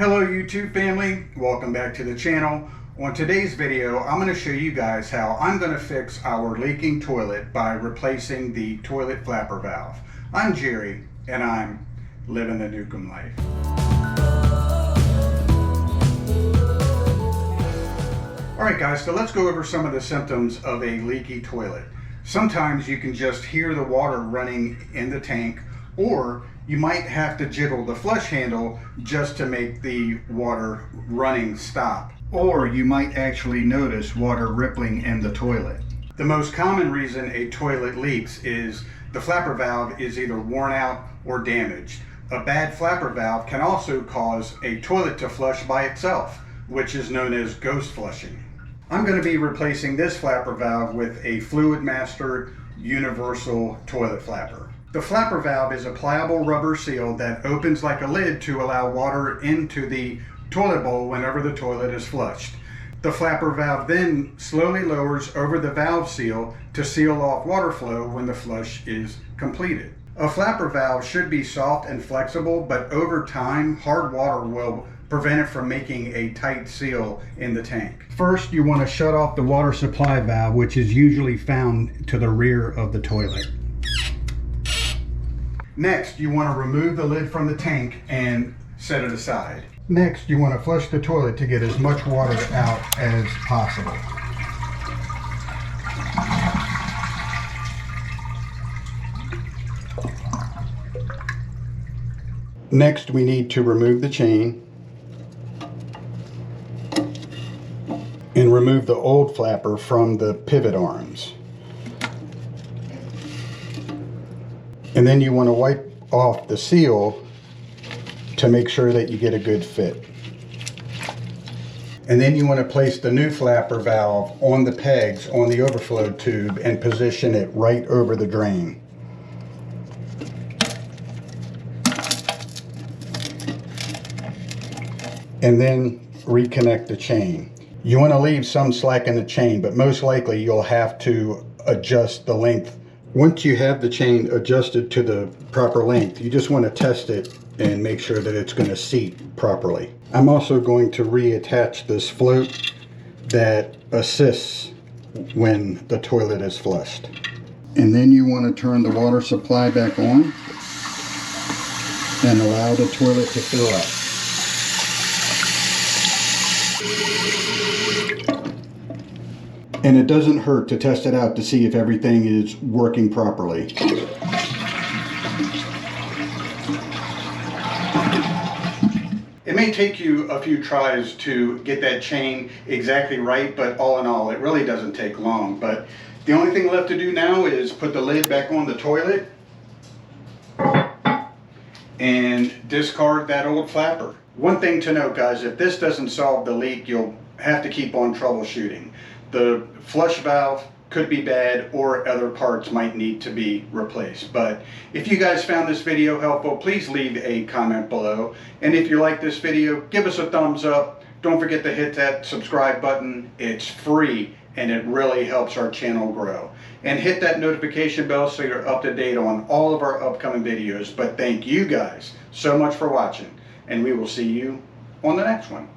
Hello YouTube family, welcome back to the channel. On today's video, I'm going to show you guys how I'm going to fix our leaking toilet by replacing the toilet flapper valve. I'm Jerry and I'm living the Newcomb life. Alright guys, so let's go over some of the symptoms of a leaky toilet. Sometimes you can just hear the water running in the tank, or you might have to jiggle the flush handle just to make the water running stop. Or you might actually notice water rippling in the toilet. The most common reason a toilet leaks is the flapper valve is either worn out or damaged. A bad flapper valve can also cause a toilet to flush by itself, which is known as ghost flushing. I'm going to be replacing this flapper valve with a Fluidmaster universal toilet flapper. The flapper valve is a pliable rubber seal that opens like a lid to allow water into the toilet bowl whenever the toilet is flushed. The flapper valve then slowly lowers over the valve seal to seal off water flow when the flush is completed. A flapper valve should be soft and flexible, but over time, hard water will prevent it from making a tight seal in the tank. First, you want to shut off the water supply valve, which is usually found to the rear of the toilet. Next, you want to remove the lid from the tank and set it aside. Next, you want to flush the toilet to get as much water out as possible. Next, we need to remove the chain and remove the old flapper from the pivot arms. And then you want to wipe off the seal to make sure that you get a good fit. And then you want to place the new flapper valve on the pegs on the overflow tube and position it right over the drain. And then reconnect the chain. You want to leave some slack in the chain, but most likely you'll have to adjust the length. Once you have the chain adjusted to the proper length, you just want to test it and make sure that it's going to seat properly. I'm also going to reattach this float that assists when the toilet is flushed. And then you want to turn the water supply back on and allow the toilet to fill up. And it doesn't hurt to test it out to see if everything is working properly. It may take you a few tries to get that chain exactly right, but all in all, it really doesn't take long. But the only thing left to do now is put the lid back on the toilet and discard that old flapper. One thing to note, guys, if this doesn't solve the leak, you'll have to keep on troubleshooting. The flush valve could be bad, or other parts might need to be replaced. But if you guys found this video helpful, please leave a comment below. And if you like this video, give us a thumbs up. Don't forget to hit that subscribe button. It's free and it really helps our channel grow. And hit that notification bell so you're up to date on all of our upcoming videos. But thank you guys so much for watching, and we will see you on the next one.